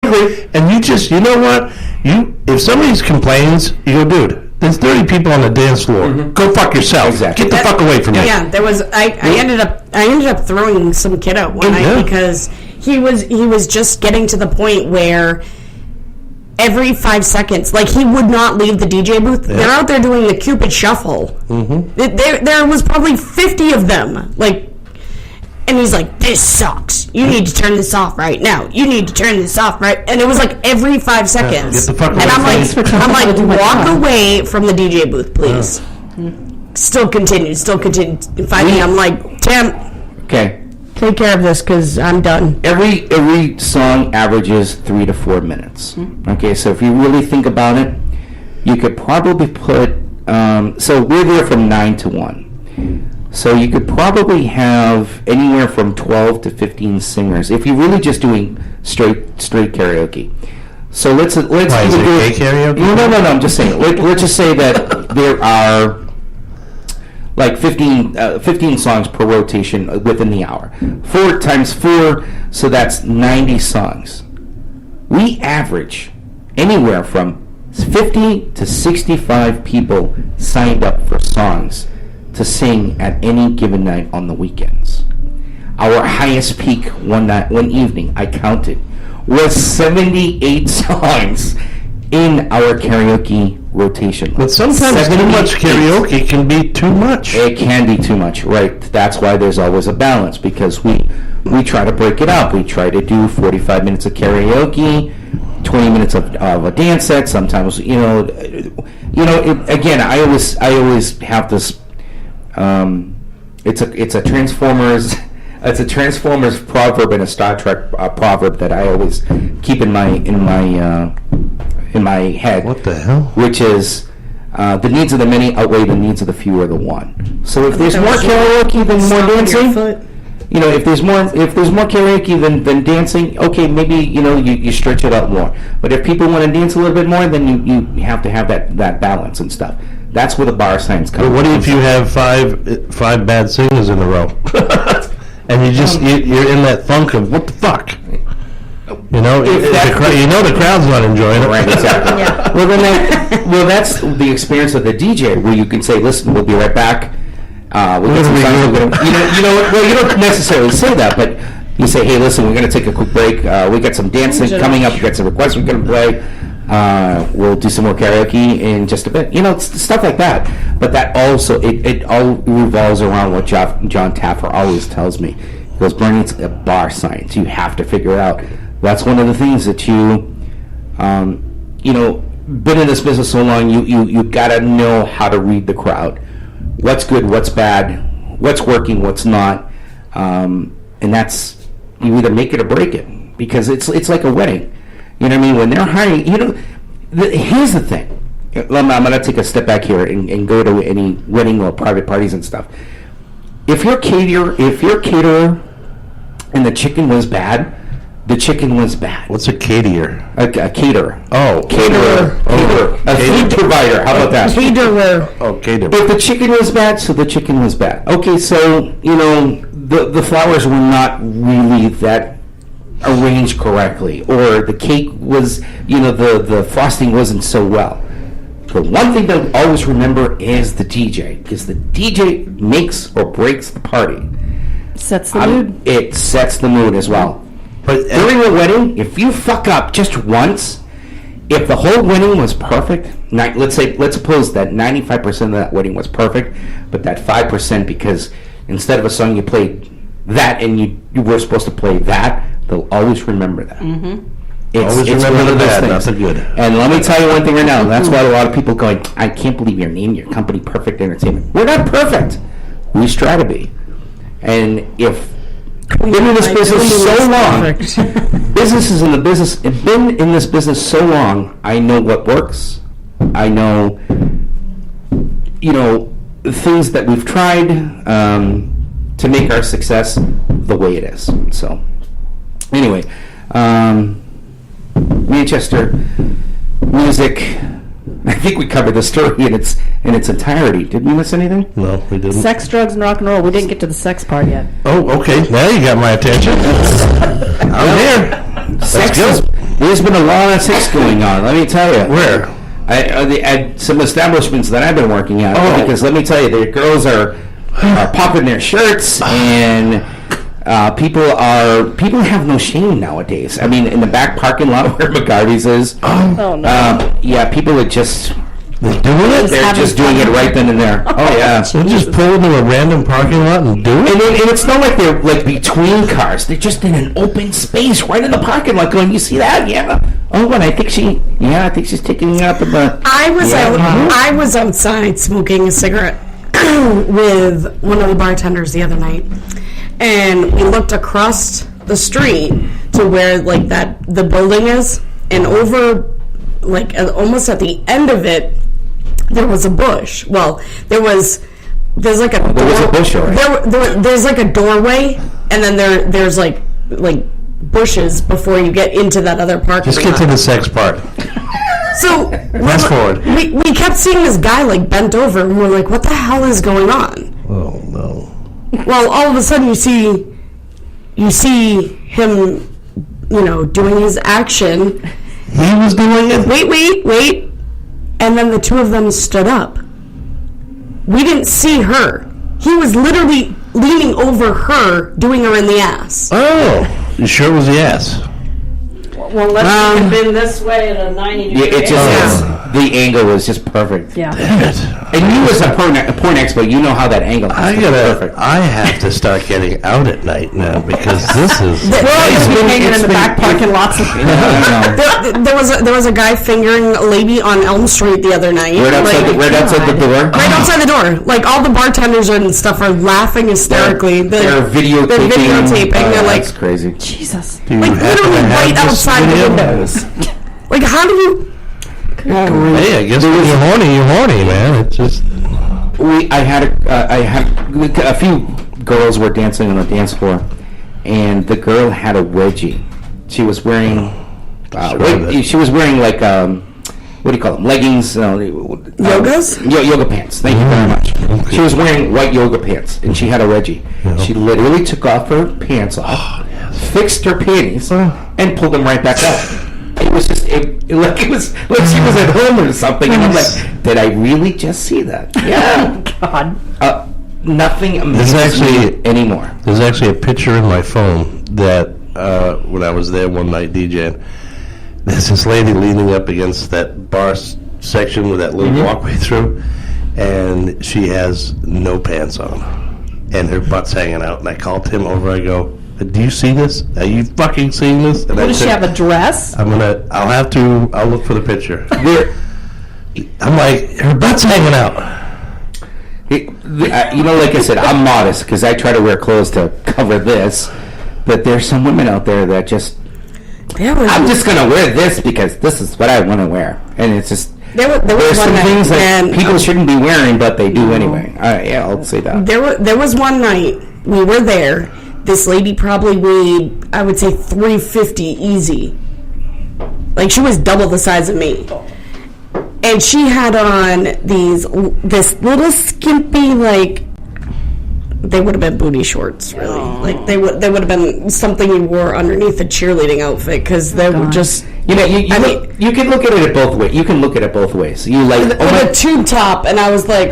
agree. And you know what? If somebody complains, you go, dude, there's 30 people on the dance floor. Mm-hmm. Go fuck yourself. Exactly. Get the fuck away from me. Yeah, there was. I ended up throwing some kid out one night because he was just getting to the point where every 5 seconds, like, he would not leave the DJ booth. Yeah. They're out there doing the Cupid Shuffle. Mm-hmm. There was probably 50 of them, like, and he's like, "This sucks. You need to turn this off right now. You need to turn this off right." And it was like every 5 seconds. Get the fuck away. And I'm like, walk away from the DJ booth, please. Still continued. Finally, I'm like, Tim, okay, take care of this because I'm done. Every song averages 3 to 4 minutes. Okay, so if you really think about it, you could probably put. So we're there from 9 to 1. So you could probably have anywhere from 12 to 15 singers if you're really just doing straight karaoke. So let's do karaoke. No. I'm just saying. Let's just say that there are like 15 songs per rotation within the hour. 4 times 4, so that's 90 songs. We average anywhere from 50 to 65 people signed up for songs to sing at any given night on the weekends. Our highest peak one evening, I counted, was 78 songs in our karaoke rotation. But sometimes too much karaoke can be too much. It can be too much, right? That's why there's always a balance, because we try to break it up. We try to do 45 minutes of karaoke, 20 minutes of a dance set. Sometimes, again, I always have this. It's a Transformers proverb and a Star Trek proverb that I always keep in my head. What the hell? Which is the needs of the many outweigh the needs of the few or the one. So if there's more karaoke than more dancing, if there's more karaoke than dancing, okay, maybe you stretch it out more. But if people want to dance a little bit more, then you have to have that balance and stuff. That's where the bar signs come. But what if you have five bad singers in a row, and you're in that funk of what the fuck? The crowd's not enjoying it. Right, exactly. Yeah. Well, that's the experience of the DJ, where you can say, "Listen, we'll be right back. We'll get some songs. You don't necessarily say that, but you say, "Hey, listen, we're going to take a quick break. We got some dancing coming up. We got some requests we're going to play. We'll do some more karaoke in just a bit." Stuff like that. But that also it all revolves around what John Taffer always tells me. He goes, "Bernie, it's a bar science. You have to figure it out." That's one of the things that been in this business so long, you got to know how to read the crowd. What's good, what's bad, what's working, what's not, and that's, you either make it or break it, because it's like a wedding. You know what I mean? When they're hiring, here's the thing. I'm going to take a step back here and go to any wedding or private parties and stuff. If your caterer and the chicken was bad, the chicken was bad. What's a caterer? A caterer. Oh. Caterer. A food provider. How about that? Caterer. Oh, caterer. If the chicken was bad, so the chicken was bad. Okay, so, the flowers were not really that arranged correctly, or the cake was, the frosting wasn't so well. The one thing that I always remember is the DJ, because the DJ makes or breaks the party. Sets the mood. It sets the mood as well. But during a wedding, if you fuck up just once, if the whole wedding was perfect, let's suppose that 95% of that wedding was perfect, but that 5%, because instead of a song you played that and you were supposed to play that, they'll always remember that. Mm-hmm. Always remember the bad, not the good. And let me tell you one thing right now. That's why a lot of people going, "I can't believe your name, your company, Perfect Entertainment." We're not perfect. We strive to be. And if been in this business so long, businesses in the business, been in this business so long, I know what works. I know, things that we've tried to make our success the way it is. So, anyway, Manchester music. I think we covered the story in its entirety. Did we miss anything? No, we didn't. Sex, drugs, and rock and roll. We didn't get to the sex part yet. Oh, okay. Now you got my attention. I'm here. There's been a lot of sex going on. Let me tell you. Where? At some establishments that I've been working at. Oh. Because let me tell you, the girls are popping their shirts, and people have no shame nowadays. I mean, in the back parking lot where McGarvey's is, Oh, no. yeah, people are just They're doing it? they're just doing it right then and there. Oh yeah. They just pull into a random parking lot and do it? And it's not like they're like between cars. They're just in an open space right in the parking lot going, you see that? Yeah. Oh, and I think she's taking up the... I was outside smoking a cigarette with one of the bartenders the other night. And we looked across the street to where like the building is, and over like almost at the end of it there was a bush. Well, there's like a was a bush already. there's like a doorway, and then there's like bushes before you get into that other parking Just get lot. to the sex part. So Fast forward. we kept seeing this guy like bent over, and we're like, what the hell is going on? Oh, no. Well, all of a sudden you see him, doing his action. He was doing it? Wait. And then the two of them stood up. We didn't see her. He was literally leaning over her, doing her in the ass. Oh, you sure it was the ass? Well, let's have been this way at a 90 degree Yeah, it just the angle was just perfect. Yeah. Damn it. And you as a porn expert, you know how that angle is perfect. I have to start getting out at night now because this is... Hanging in the back parking lots. There was a guy fingering a lady on Elm Street the other night. Right outside the door. Right outside the door. Like, all the bartenders and stuff are laughing hysterically. They're videotaping. They're videotaping. They're like, that's crazy. Jesus. Do you like happen to literally have right this outside the video? windows. Like, how do you... Hey, I guess when you're horny, man. It's just... I had a few girls were dancing on the dance floor, and the girl had a wedgie. She was wearing she was wearing like what do you call them? Leggings. Yogas? Yoga pants. Thank you very much. She was wearing white yoga pants, and she had a wedgie. Yeah. She literally took off her pants off, fixed her panties, and pulled them right back up. It was just like she was at home or something, and I'm like, did I really just see that? Yeah. God. Nothing amazes me anymore. There's actually a picture in my phone that when I was there one night DJing, there's this lady leaning up against that bar section with that little walkway through, and she has no pants on, and her butt's hanging out. And I called Tim over. I go, do you see this? Are you fucking seeing this? And Does she have a dress? I'll look for the picture. I'm like, her butt's hanging out. Like I said, I'm modest because I try to wear clothes to cover this, but there's some women out there that just, I'm just going to wear this because this is what I want to wear. And it's just, there's some things that people shouldn't be wearing, but they do anyway. Yeah, I'll say that. There was one night we were there. This lady probably weighed, I would say, 350 easy. Like, she was double the size of me. And she had on this little skimpy, like, they would have been booty shorts, really. Like, they would have been something you wore underneath a cheerleading outfit, because they were just... You can look at it both ways. You can look at it both ways. You like... With a tube top, and I was like...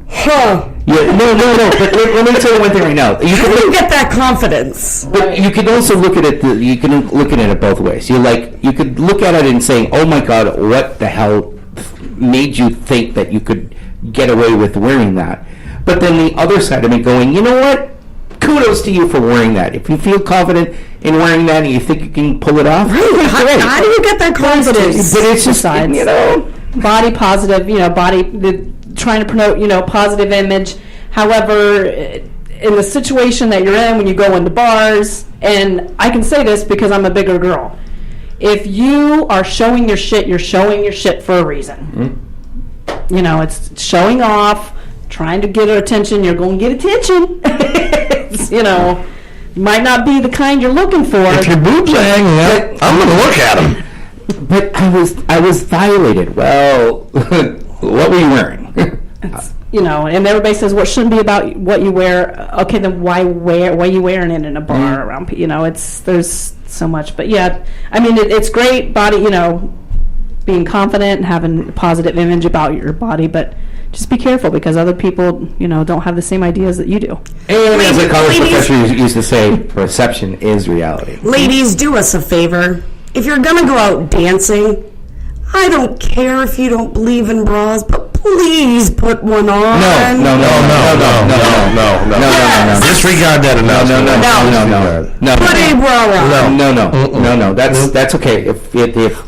Huh. Yeah, no. But let me tell you one thing right now. How do you get that confidence? But you could also look at it. You can look at it both ways. You could look at it and say, "Oh my God, what the hell made you think that you could get away with wearing that?" But then the other side of me going, you know what? Kudos to you for wearing that. If you feel confident in wearing that and you think you can pull it off, how do you get that confidence? But it's just body positive. Trying to promote, positive image. However, in the situation that you're in when you go into bars, and I can say this because I'm a bigger girl, if you are showing your shit, you're showing your shit for a reason. It's showing off, trying to get her attention. You're going to get attention. Might not be the kind you're looking for. If your boobs are hanging out, I'm going to look at them. But I was violated. Well, what were you wearing? And everybody says, well, it shouldn't be about what you wear. Okay, then why are you wearing it in a bar around? There's so much. But yeah, I mean, it's great body, being confident and having a positive image about your body, but just be careful because other people, don't have the same ideas that you do. And as a college professor used to say, perception is reality. Ladies, do us a favor. If you're going to go out dancing, I don't care if you don't believe in bras, but please put one on. No. Disregard that announcement. No. Put a bra on. No. That's okay. If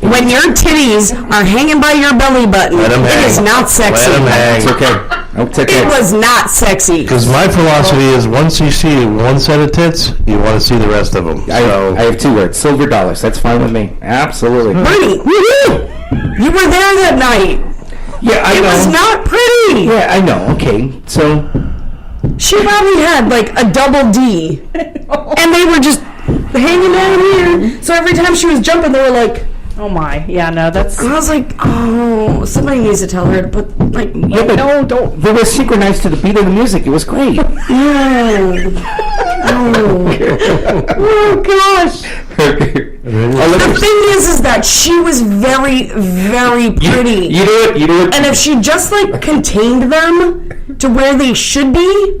When your titties are hanging by your belly button, Let 'em it hang. is not sexy. Let 'em hang. it's okay. It's okay. It was not sexy. Because my philosophy is once you see one set of tits, you want to see the rest of them. I have two words: silver dollars. That's fine with me. Absolutely. Bernie, you were there that night. Yeah, I It know. was not pretty. Yeah, I know. Okay, so She probably had like a double D, and they were just hanging down here. So every time she was jumping, they were like, Oh my, yeah, no, that's. and I was like, oh, somebody needs to tell her to put like, yeah, but no, don't. They were synchronized to the beat of the music. It was great. oh gosh. The thing is that she was very, very pretty. You do it. And if she just like contained them to where they should be,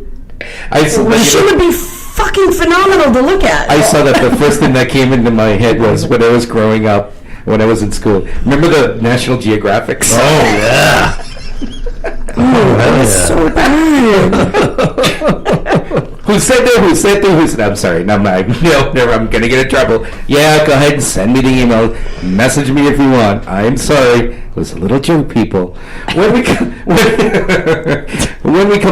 she would be fucking phenomenal to look at. I saw that the first thing that came into my head was when I was growing up, when I was in school. Remember the National Geographic? Oh, yeah. So bad. Who said that? I'm sorry. No, never. I'm going to get in trouble. Yeah, go ahead and send me the email. Message me if you want. I'm sorry. It was a little joke, people. When we come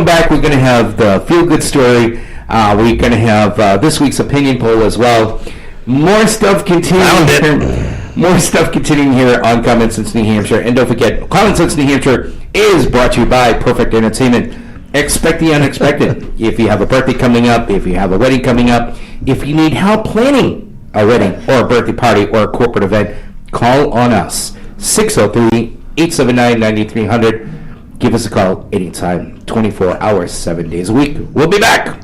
back, we're going to have the feel-good story. We're going to have this week's opinion poll as well. More stuff continuing. More stuff continuing here on Common Sense New Hampshire. And don't forget, Common Sense New Hampshire is brought to you by Perfect Entertainment. Expect the unexpected. If you have a birthday coming up, if you have a wedding coming up, if you need help planning a wedding or a birthday party or a corporate event, call on us. 603-879-9300. Give us a call anytime, 24 hours, 7 days a week. We'll be back.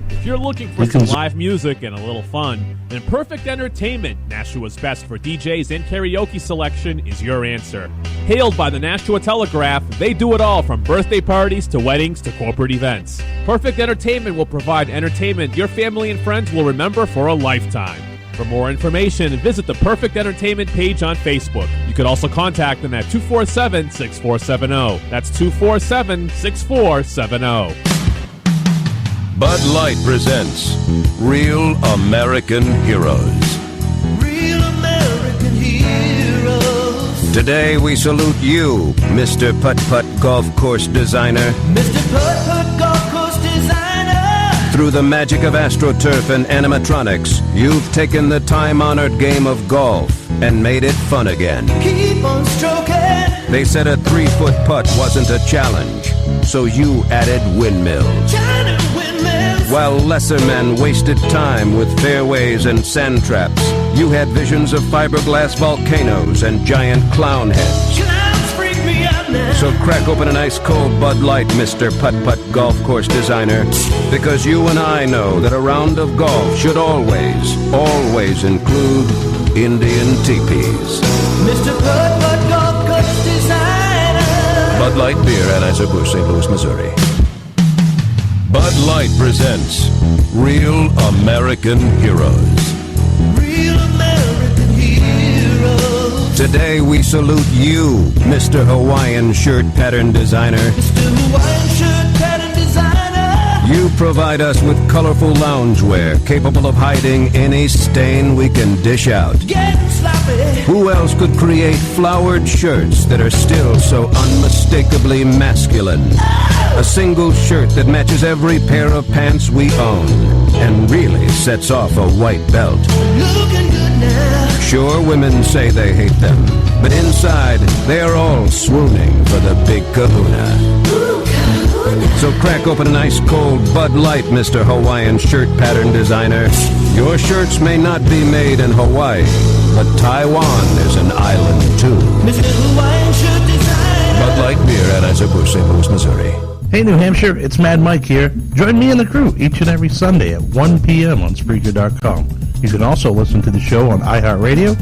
If you're looking for some live music and a little fun, then Perfect Entertainment, Nashua's best for DJs and karaoke selection, is your answer. Hailed by the Nashua Telegraph, they do it all from birthday parties to weddings to corporate events. Perfect Entertainment will provide entertainment your family and friends will remember for a lifetime. For more information, visit the Perfect Entertainment page on Facebook. You could also contact them at 247-6470. That's 247-6470. Bud Light presents Real American Heroes. Real American heroes. Today we salute you, Mr. Putt-Putt Golf Course Designer. Mr. Putt-Putt Golf Course Designer. Through the magic of AstroTurf and animatronics, you've taken the time-honored game of golf and made it fun again. Keep on stroking. They said a 3-foot putt wasn't a challenge, so you added windmills. Shining windmills. While lesser men wasted time with fairways and sand traps, you had visions of fiberglass volcanoes and giant clown heads. Clowns freak me out now. So crack open an ice cold Bud Light, Mr. Putt-Putt Golf Course Designer, because you and I know that a round of golf should always include Indian teepees. Mr. Putt-Putt Golf Course Designer. Bud Light Beer, Anheuser-Busch, St. Louis, Missouri. Bud Light presents Real American Heroes. Real American heroes. Today we salute you, Mr. Hawaiian Shirt Pattern Designer. Mr. Hawaiian Shirt Pattern Designer. You provide us with colorful loungewear capable of hiding any stain we can dish out. Getting sloppy. Who else could create flowered shirts that are still so unmistakably masculine? A single shirt that matches every pair of pants we own and really sets off a white belt. Looking good now. Sure, women say they hate them, but inside they're all swooning for the big kahuna. Ooh, kahuna. So crack open an ice cold Bud Light, Mr. Hawaiian Shirt Pattern Designer. Your shirts may not be made in Hawaii, but Taiwan is an island too. Mr. Hawaiian Shirt Designer. Bud Light Beer, Anheuser-Busch, St. Louis, Missouri. Hey, New Hampshire, it's Mad Mike here. Join me and the crew each and every Sunday at 1 p.m. on Spreaker.com. You can also listen to the show on iHeartRadio,